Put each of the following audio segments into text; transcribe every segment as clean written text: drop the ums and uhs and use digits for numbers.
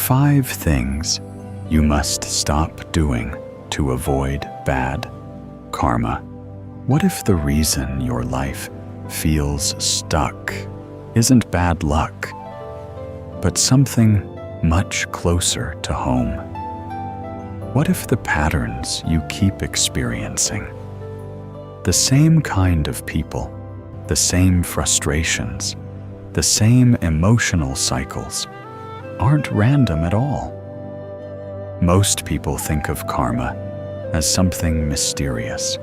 5 things you must stop doing to avoid bad karma. What if the reason your life feels stuck isn't bad luck, but something much closer to home? What if the patterns you keep experiencing, the same kind of people, the same frustrations, the same emotional cycles, aren't random at all? Most people think of karma as something mysterious,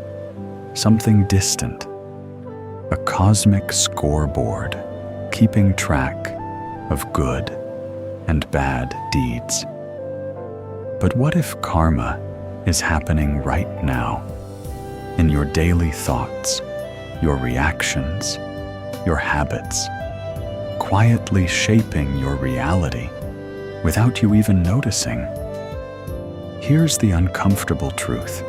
something distant, a cosmic scoreboard keeping track of good and bad deeds. But what if karma is happening right now, in your daily thoughts, your reactions, your habits, quietly shaping your reality without you even noticing? Here's the uncomfortable truth.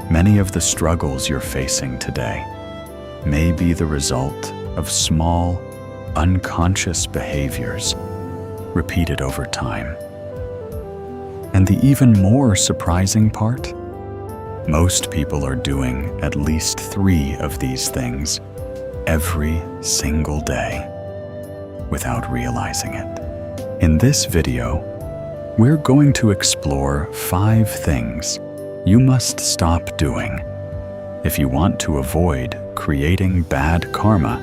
Many of the struggles you're facing today may be the result of small, unconscious behaviors repeated over time. And the even more surprising part? Most people are doing at least 3 of these things every single day without realizing it. In this video, we're going to explore 5 things you must stop doing if you want to avoid creating bad karma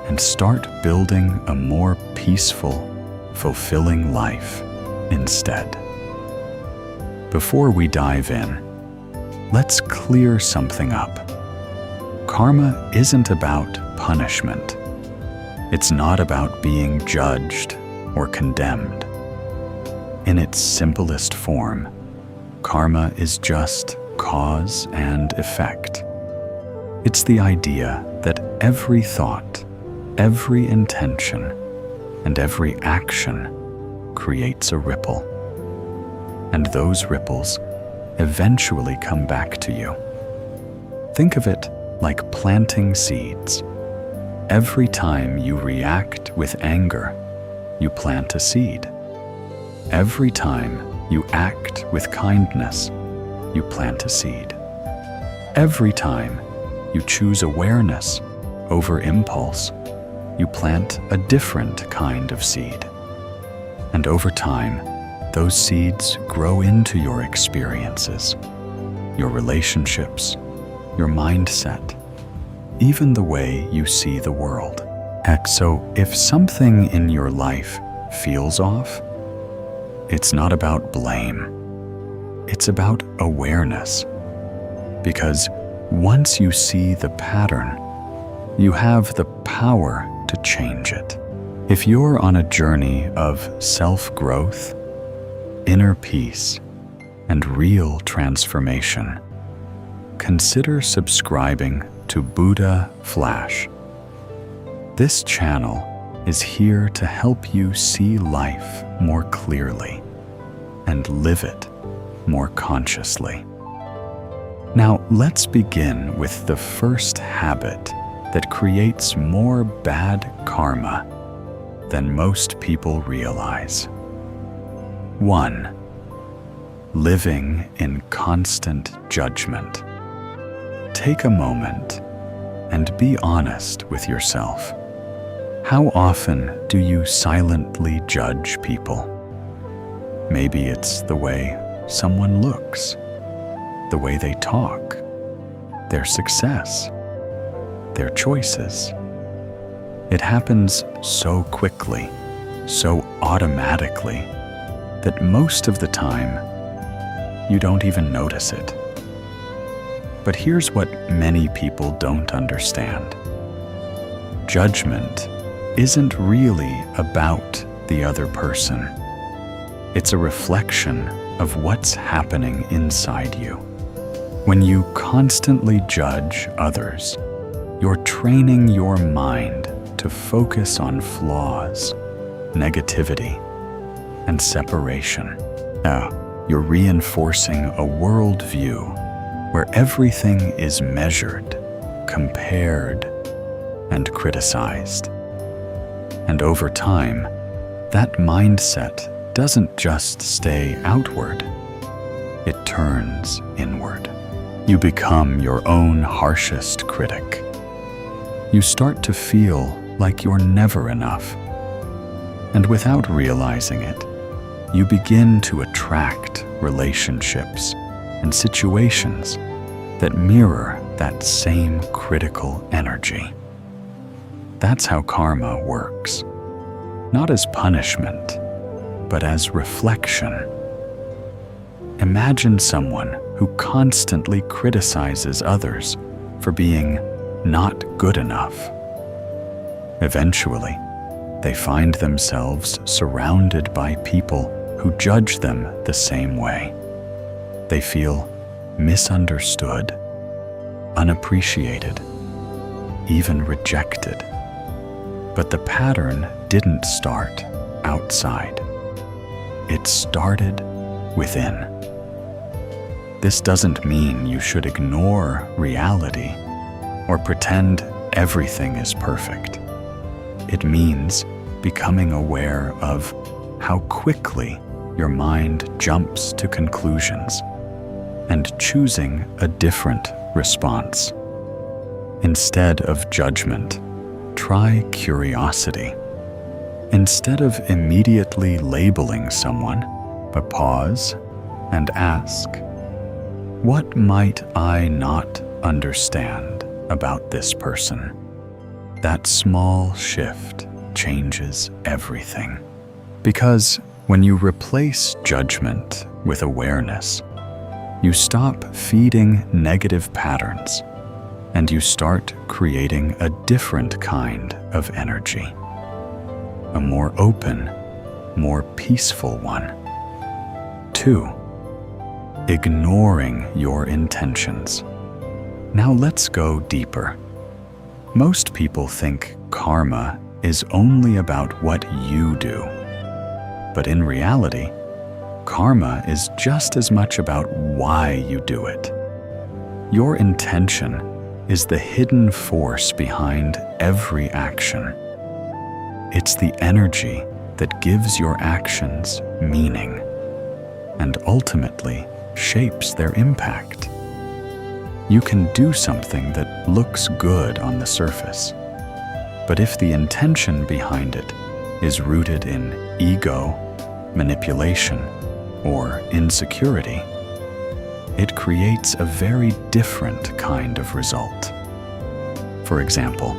and start building a more peaceful, fulfilling life instead. Before we dive in, let's clear something up. Karma isn't about punishment. It's not about being judged or condemned. In its simplest form, karma is just cause and effect. It's the idea that every thought, every intention, and every action creates a ripple. And those ripples eventually come back to you. Think of it like planting seeds. Every time you react with anger, you plant a seed. Every time you act with kindness, you plant a seed. Every time you choose awareness over impulse, you plant a different kind of seed. And over time, those seeds grow into your experiences, your relationships, your mindset, even the way you see the world. So if something in your life feels off, it's not about blame. It's about awareness. Because once you see the pattern, you have the power to change it. If you're on a journey of self-growth, inner peace, and real transformation, consider subscribing to Buddha Flash. This channel is here to help you see life more clearly and live it more consciously. Now, let's begin with the first habit that creates more bad karma than most people realize. 1. Living in constant judgment. Take a moment and be honest with yourself. How often do you silently judge people? Maybe it's the way someone looks, the way they talk, their success, their choices. It happens so quickly, so automatically, that most of the time, you don't even notice it. But here's what many people don't understand. Judgment isn't really about the other person. It's a reflection of what's happening inside you. When you constantly judge others, you're training your mind to focus on flaws, negativity, and separation. You're reinforcing a worldview where everything is measured, compared, and criticized. And over time, that mindset doesn't just stay outward, it turns inward. You become your own harshest critic. You start to feel like you're never enough. And without realizing it, you begin to attract relationships and situations that mirror that same critical energy. That's how karma works. Not as punishment, but as reflection. Imagine someone who constantly criticizes others for being not good enough. Eventually, they find themselves surrounded by people who judge them the same way. They feel misunderstood, unappreciated, even rejected. But the pattern didn't start outside. It started within. This doesn't mean you should ignore reality or pretend everything is perfect. It means becoming aware of how quickly your mind jumps to conclusions and choosing a different response. Instead of judgment, try curiosity. Instead of immediately labeling someone, but pause and ask, what might I not understand about this person? That small shift changes everything. Because when you replace judgment with awareness, you stop feeding negative patterns and you start creating a different kind of energy. A more open, more peaceful one. 2. Ignoring your intentions. Now let's go deeper. Most people think karma is only about what you do. But in reality, karma is just as much about why you do it. Your intention is the hidden force behind every action. It's the energy that gives your actions meaning and ultimately shapes their impact. You can do something that looks good on the surface, but if the intention behind it is rooted in ego, manipulation, or insecurity, it creates a very different kind of result. For example,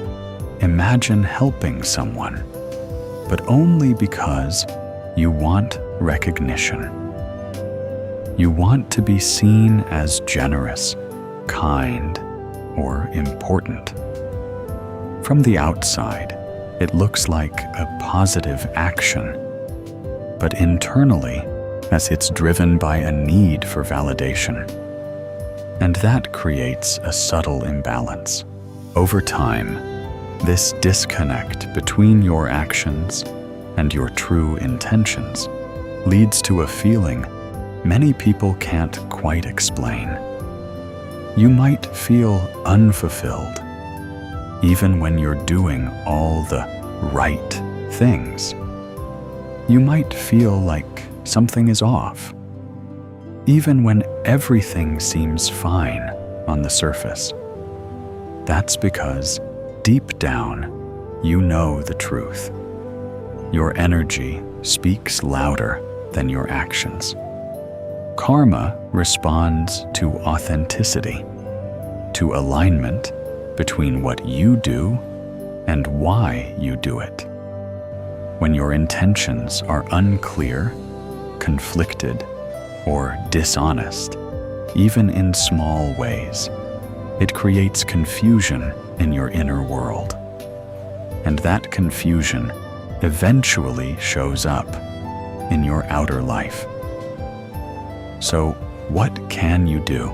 imagine helping someone, but only because you want recognition. You want to be seen as generous, kind, or important. From the outside, it looks like a positive action, but internally, as it's driven by a need for validation. And that creates a subtle imbalance. Over time, this disconnect between your actions and your true intentions leads to a feeling many people can't quite explain. You might feel unfulfilled, even when you're doing all the right things. You might feel like something is off, even when everything seems fine on the surface. That's because deep down, you know the truth. Your energy speaks louder than your actions. Karma responds to authenticity, to alignment between what you do and why you do it. When your intentions are unclear, conflicted, or dishonest, even in small ways, it creates confusion in your inner world. And that confusion eventually shows up in your outer life. So, what can you do?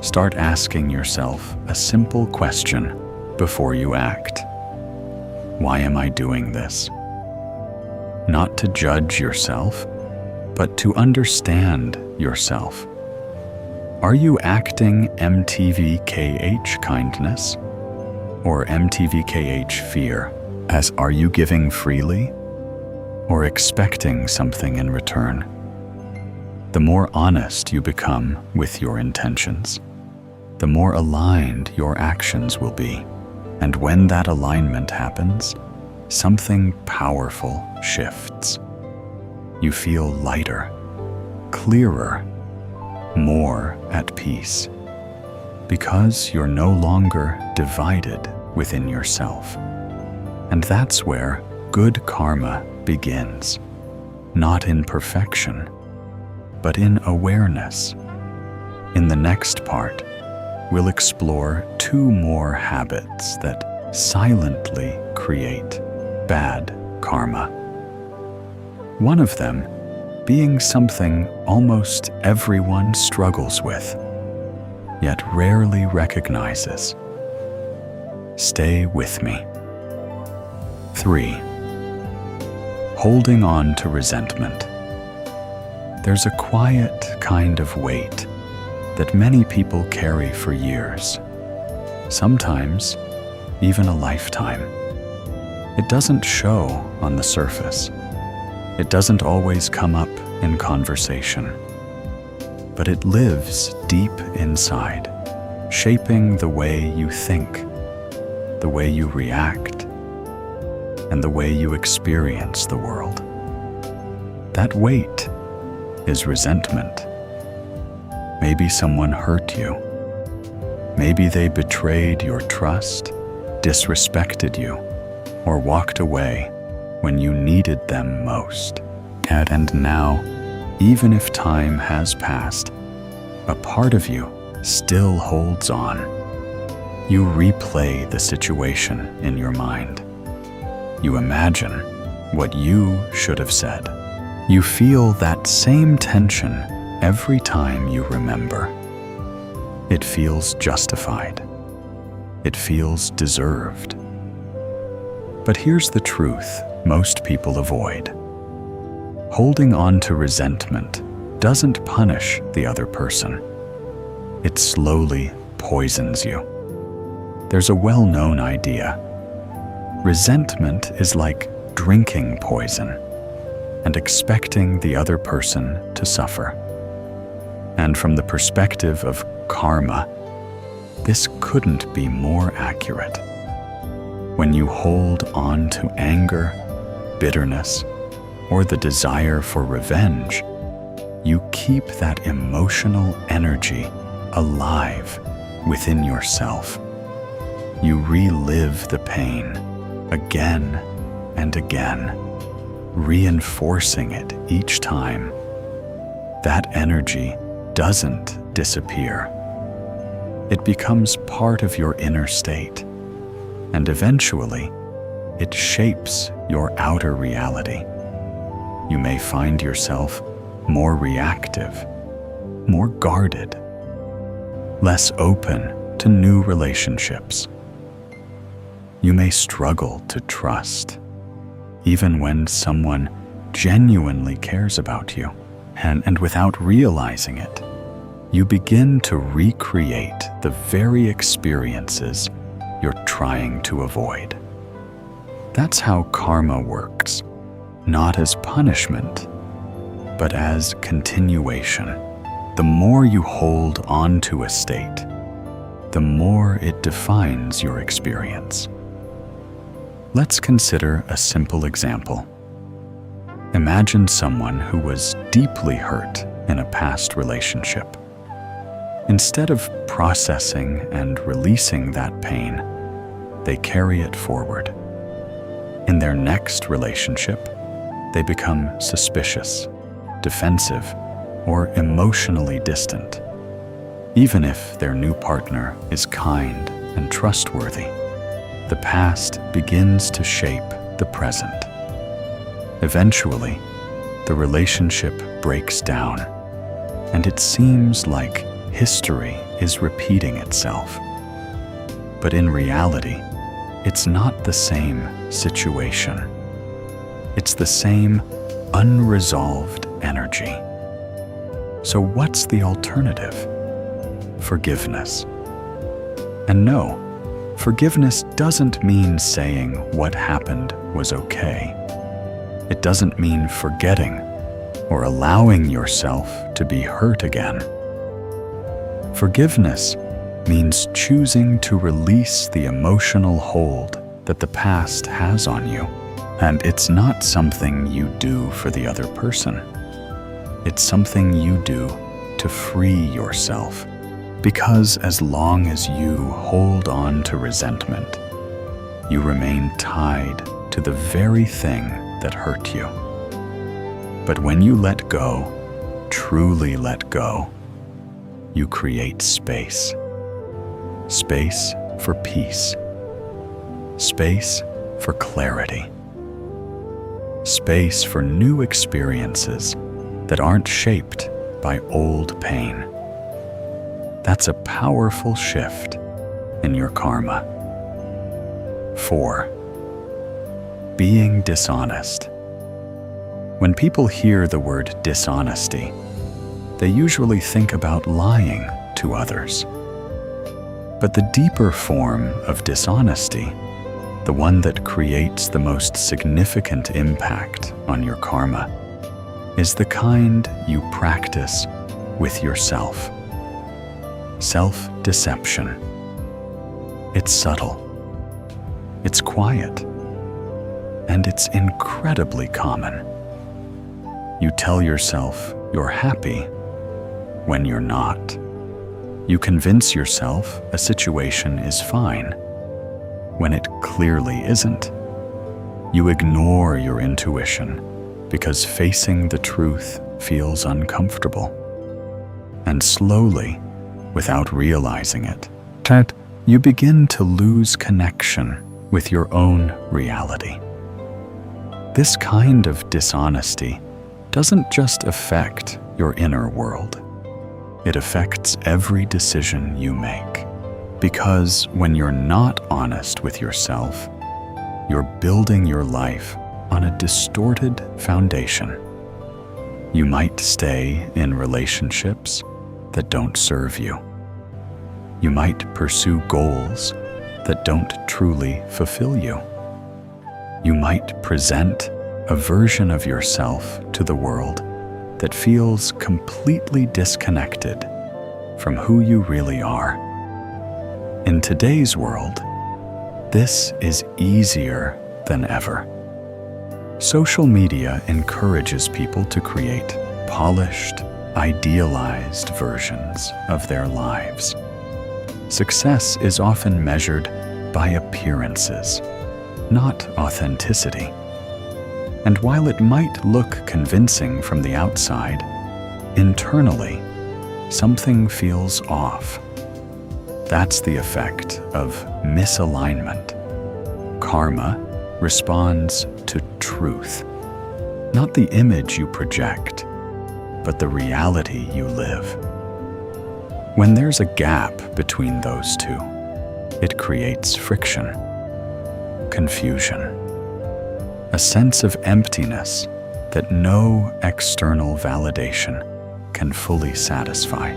Start asking yourself a simple question before you act. Why am I doing this? Not to judge yourself, but to understand yourself. Are you acting MTVKH kindness or MTVKH fear? As are you giving freely or expecting something in return. The more honest you become with your intentions, the more aligned your actions will be. And when that alignment happens, something powerful shifts. You feel lighter, clearer, more at peace, because you're no longer divided within yourself. And that's where good karma begins, not in perfection, but in awareness. In the next part, we'll explore 2 more habits that silently create bad karma. One of them being something almost everyone struggles with, yet rarely recognizes. Stay with me. 3. Holding on to resentment. There's a quiet kind of weight that many people carry for years, sometimes even a lifetime. It doesn't show on the surface. It doesn't always come up in conversation, but it lives deep inside, shaping the way you think, the way you react, and the way you experience the world. That weight is resentment. Maybe someone hurt you. Maybe they betrayed your trust, disrespected you, or walked away when you needed them most. And now, even if time has passed, a part of you still holds on. You replay the situation in your mind. You imagine what you should have said. You feel that same tension every time you remember. It feels justified. It feels deserved. But here's the truth most people avoid. Holding on to resentment doesn't punish the other person. It slowly poisons you. There's a well-known idea. Resentment is like drinking poison and expecting the other person to suffer. And from the perspective of karma, this couldn't be more accurate. When you hold on to anger, bitterness, or the desire for revenge, you keep that emotional energy alive within yourself. You relive the pain again and again, reinforcing it each time. That energy doesn't disappear. It becomes part of your inner state, and eventually, it shapes your outer reality. You may find yourself more reactive, more guarded, less open to new relationships. You may struggle to trust, even when someone genuinely cares about you. And without realizing it, you begin to recreate the very experiences you're trying to avoid. That's how karma works, not as punishment, but as continuation. The more you hold on to a state, the more it defines your experience. Let's consider a simple example. Imagine someone who was deeply hurt in a past relationship. Instead of processing and releasing that pain, they carry it forward. In their next relationship, they become suspicious, defensive, or emotionally distant, even if their new partner is kind and trustworthy. The past begins to shape the present. Eventually, the relationship breaks down, and it seems like history is repeating itself. But in reality, it's not the same situation. It's the same unresolved energy. So what's the alternative? Forgiveness. And no, forgiveness doesn't mean saying what happened was okay. It doesn't mean forgetting or allowing yourself to be hurt again. Forgiveness means choosing to release the emotional hold that the past has on you. And it's not something you do for the other person. It's something you do to free yourself. Because as long as you hold on to resentment, you remain tied to the very thing that hurt you. But when you let go, truly let go, you create space. Space for peace. Space for clarity. Space for new experiences that aren't shaped by old pain. That's a powerful shift in your karma. 4. Being dishonest. When people hear the word dishonesty, they usually think about lying to others. But the deeper form of dishonesty, the one that creates the most significant impact on your karma, is the kind you practice with yourself. Self-deception. It's subtle, it's quiet, and it's incredibly common. You tell yourself you're happy when you're not. You convince yourself a situation is fine when it clearly isn't. You ignore your intuition because facing the truth feels uncomfortable. And slowly, without realizing it, you begin to lose connection with your own reality. This kind of dishonesty doesn't just affect your inner world. It affects every decision you make. Because when you're not honest with yourself, you're building your life on a distorted foundation. You might stay in relationships that don't serve you. You might pursue goals that don't truly fulfill you. You might present a version of yourself to the world that feels completely disconnected from who you really are. In today's world, this is easier than ever. Social media encourages people to create polished, idealized versions of their lives. Success is often measured by appearances, not authenticity. And while it might look convincing from the outside, internally, something feels off. That's the effect of misalignment. Karma responds to truth, not the image you project, but the reality you live. When there's a gap between those two, it creates friction, confusion, a sense of emptiness that no external validation can fully satisfy.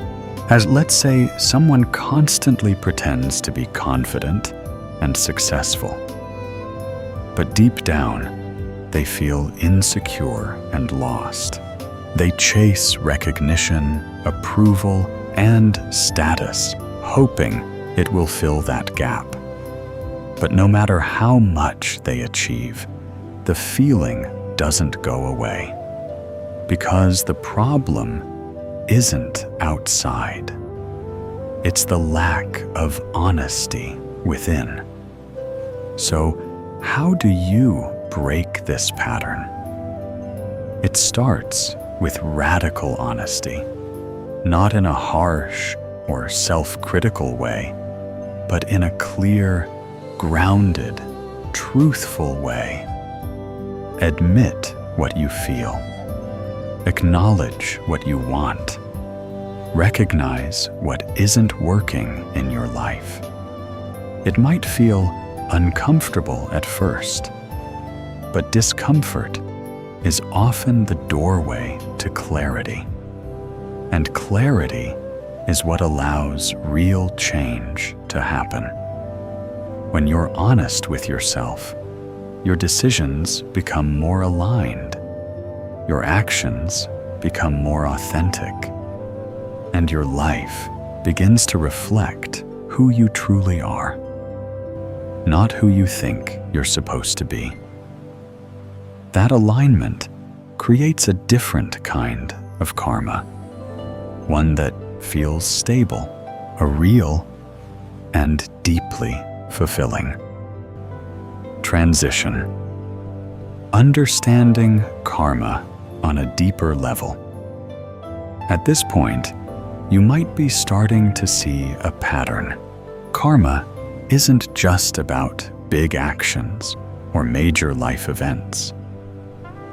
As let's say someone constantly pretends to be confident and successful, but deep down, they feel insecure and lost. They chase recognition, approval, and status, hoping it will fill that gap. But no matter how much they achieve, the feeling doesn't go away. Because the problem isn't outside. It's the lack of honesty within. So, how do you break this pattern? It starts with radical honesty, not in a harsh or self-critical way, but in a clear, grounded, truthful way. Admit what you feel. Acknowledge what you want. Recognize what isn't working in your life. It might feel uncomfortable at first, but discomfort is often the doorway to clarity. And clarity is what allows real change to happen. When you're honest with yourself, your decisions become more aligned, your actions become more authentic, and your life begins to reflect who you truly are, not who you think you're supposed to be. That alignment creates a different kind of karma, one that feels stable, real, and deeply fulfilling. Transition. Understanding karma on a deeper level. At this point, you might be starting to see a pattern. Karma isn't just about big actions or major life events.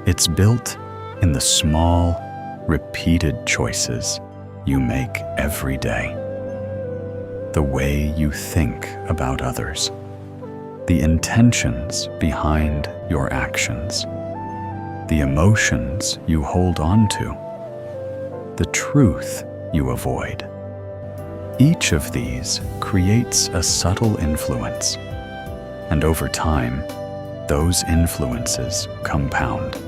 It's built in the small, repeated choices you make every day. The way you think about others, the intentions behind your actions, the emotions you hold on to, the truth you avoid. Each of these creates a subtle influence, and over time, those influences compound.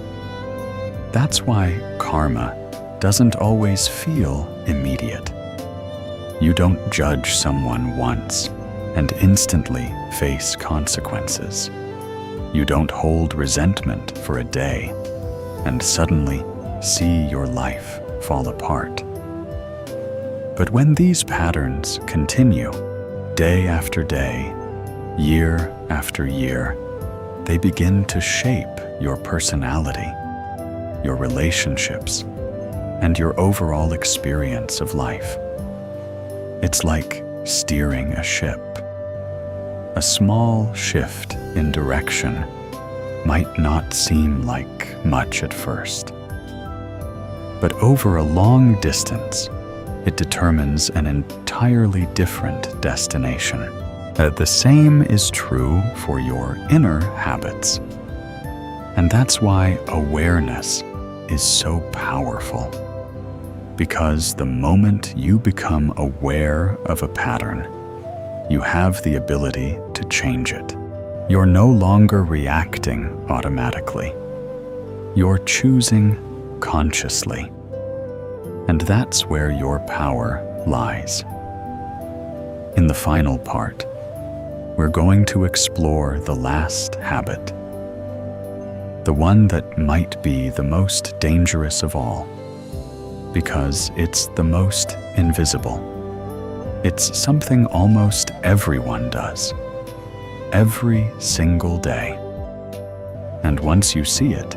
That's why karma doesn't always feel immediate. You don't judge someone once and instantly face consequences. You don't hold resentment for a day and suddenly see your life fall apart. But when these patterns continue, day after day, year after year, they begin to shape your personality, your relationships, and your overall experience of life. It's like steering a ship. A small shift in direction might not seem like much at first, but over a long distance, it determines an entirely different destination. The same is true for your inner habits. And that's why awareness is so powerful. Because the moment you become aware of a pattern, you have the ability to change it. You're no longer reacting automatically. You're choosing consciously. And that's where your power lies. In the final part, we're going to explore the last habit, the one that might be the most dangerous of all, because it's the most invisible. It's something almost everyone does, every single day. And once you see it,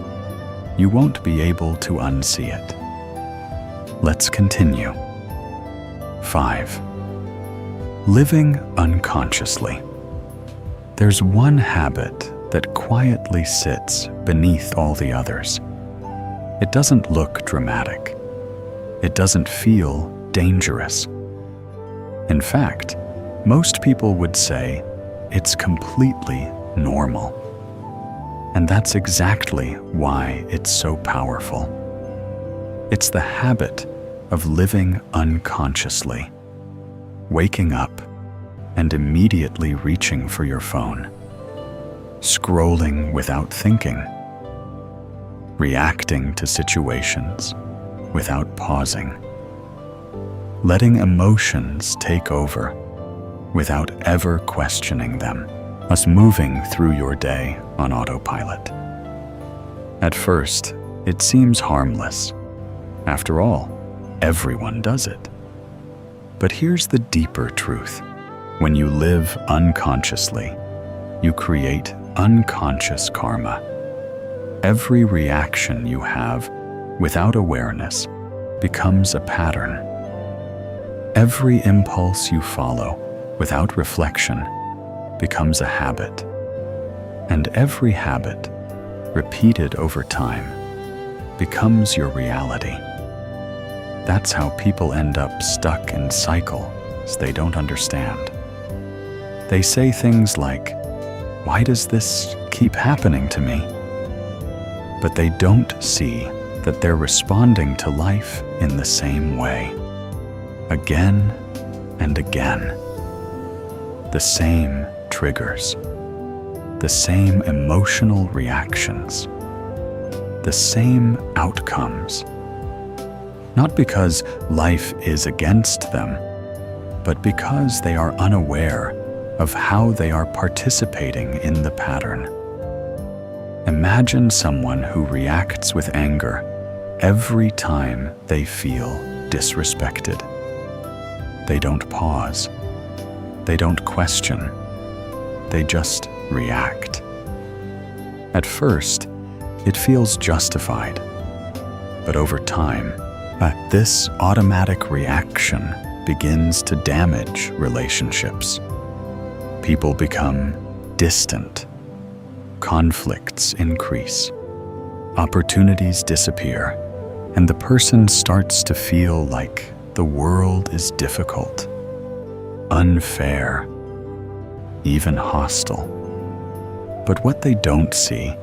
you won't be able to unsee it. Let's continue. 5. Living unconsciously. There's one habit that quietly sits beneath all the others. It doesn't look dramatic. It doesn't feel dangerous. In fact, most people would say it's completely normal. And that's exactly why it's so powerful. It's the habit of living unconsciously, waking up and immediately reaching for your phone, scrolling without thinking, reacting to situations without pausing, letting emotions take over without ever questioning them, us moving through your day on autopilot. At first, it seems harmless. After all, everyone does it. But here's the deeper truth. When you live unconsciously, you create unconscious karma. Every reaction you have without awareness becomes a pattern. Every impulse you follow without reflection becomes a habit. And every habit, repeated over time, becomes your reality. That's how people end up stuck in cycles they don't understand. They say things like, "Why does this keep happening to me?" But they don't see that they're responding to life in the same way, again and again. The same triggers. the same emotional reactions, the same outcomes. Not because life is against them, but because they are unaware of how they are participating in the pattern. Imagine someone who reacts with anger every time they feel disrespected. They don't pause. They don't question. They just react. At first, it feels justified, but over time, this automatic reaction begins to damage relationships. People become distant. Conflicts increase. Opportunities disappear, and the person starts to feel like the world is difficult, unfair, even hostile. But what they don't see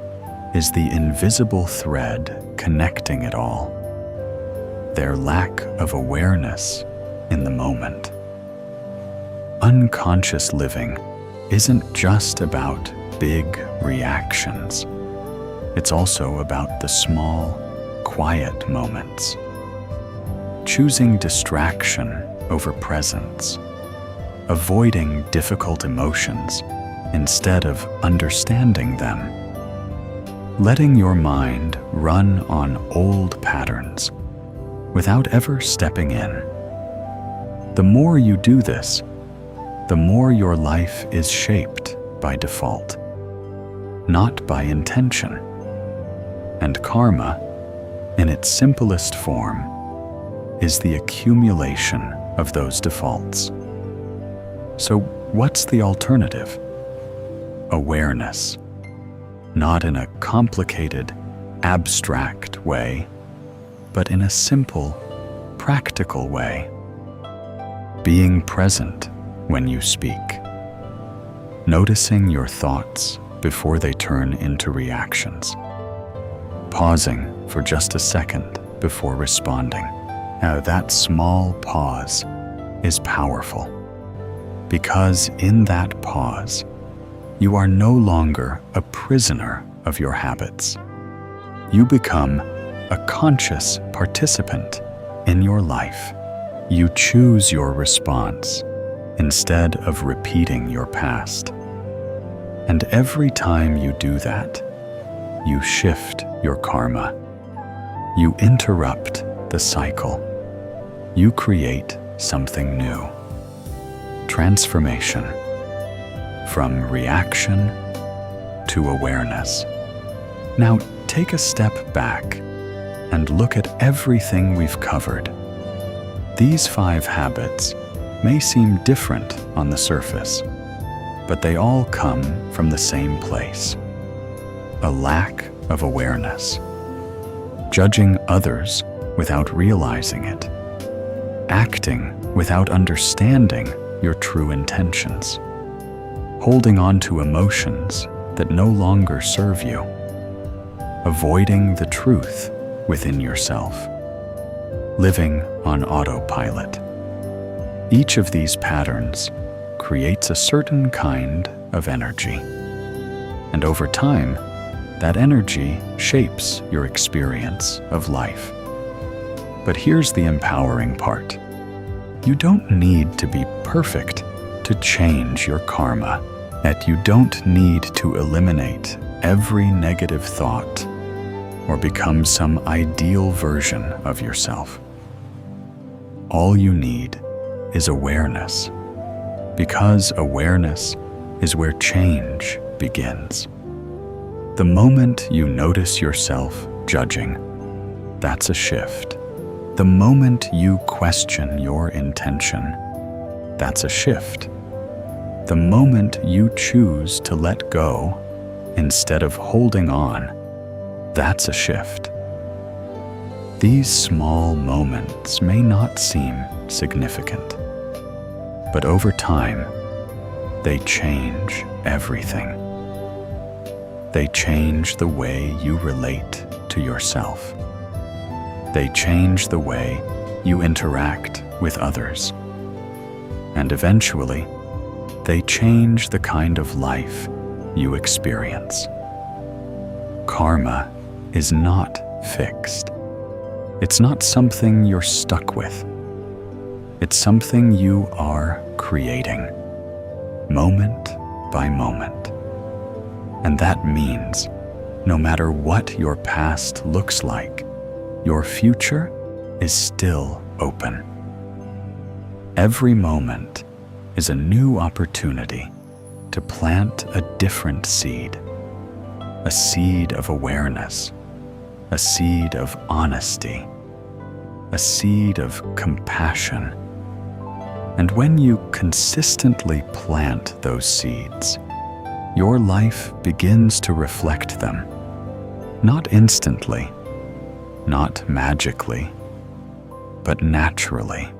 is the invisible thread connecting it all. Their lack of awareness in the moment. Unconscious living isn't just about big reactions. It's also about the small, quiet moments. Choosing distraction over presence. Avoiding difficult emotions instead of understanding them. Letting your mind run on old patterns without ever stepping in. The more you do this, the more your life is shaped by default, not by intention. And karma, in its simplest form, is the accumulation of those defaults. So what's the alternative? Awareness, not in a complicated, abstract way, but in a simple, practical way. Being present when you speak. Noticing your thoughts before they turn into reactions. Pausing for just a second before responding. Now, that small pause is powerful, because in that pause, you are no longer a prisoner of your habits. You become a conscious participant in your life. You choose your response instead of repeating your past. And every time you do that, you shift your karma. You interrupt the cycle. You create something new. Transformation. From reaction to awareness. Now take a step back and look at everything we've covered. These 5 habits may seem different on the surface, but they all come from the same place. A lack of awareness. Judging others without realizing it. Acting without understanding your true intentions. Holding on to emotions that no longer serve you. Avoiding the truth within yourself. Living on autopilot. Each of these patterns creates a certain kind of energy. And over time, that energy shapes your experience of life. But here's the empowering part. You don't need to be perfect to change your karma. That you don't need to eliminate every negative thought or become some ideal version of yourself. All you need is awareness, because awareness is where change begins. The moment you notice yourself judging, that's a shift. The moment you question your intention, that's a shift. The moment you choose to let go instead of holding on, that's a shift. These small moments may not seem significant, but over time, they change everything. They change the way you relate to yourself. They change the way you interact with others. And eventually, they change the kind of life you experience. Karma is not fixed. It's not something you're stuck with. It's something you are creating, moment by moment. And that means no matter what your past looks like, your future is still open. Every moment is a new opportunity to plant a different seed, a seed of awareness, a seed of honesty, a seed of compassion. And when you consistently plant those seeds, your life begins to reflect them. Not instantly, not magically, but naturally.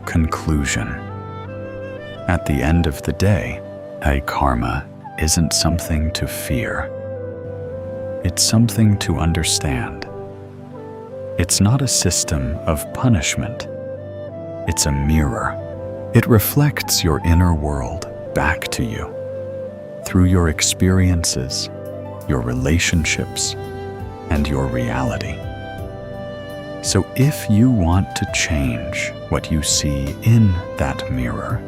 Conclusion. At the end of the day, karma isn't something to fear. It's something to understand. It's not a system of punishment. It's a mirror. It reflects your inner world back to you through your experiences, your relationships, and your reality. So if you want to change what you see in that mirror,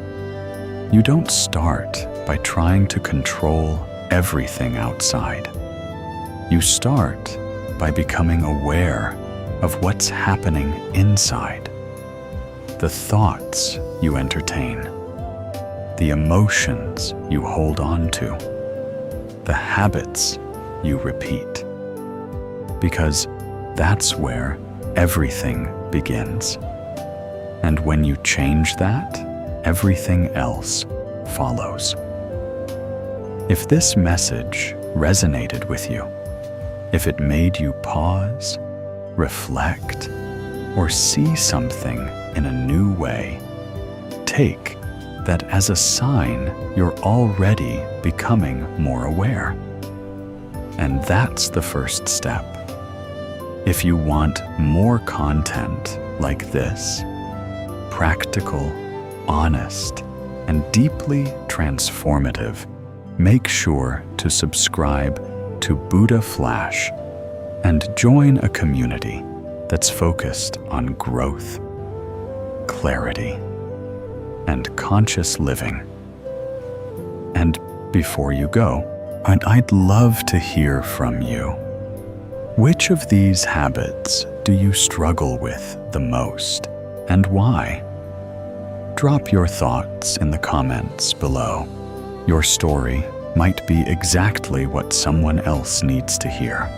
you don't start by trying to control everything outside. You start by becoming aware of what's happening inside. The thoughts you entertain, the emotions you hold on to, the habits you repeat. Because that's where everything begins. And when you change that, everything else follows. If this message resonated with you, if it made you pause, reflect, or see something in a new way, take that as a sign you're already becoming more aware. And that's the first step. If you want more content like this, practical, honest, and deeply transformative, make sure to subscribe to Buddha Flash and join a community that's focused on growth, clarity, and conscious living. And before you go, I'd love to hear from you. Which of these habits do you struggle with the most, and why? Drop your thoughts in the comments below. Your story might be exactly what someone else needs to hear.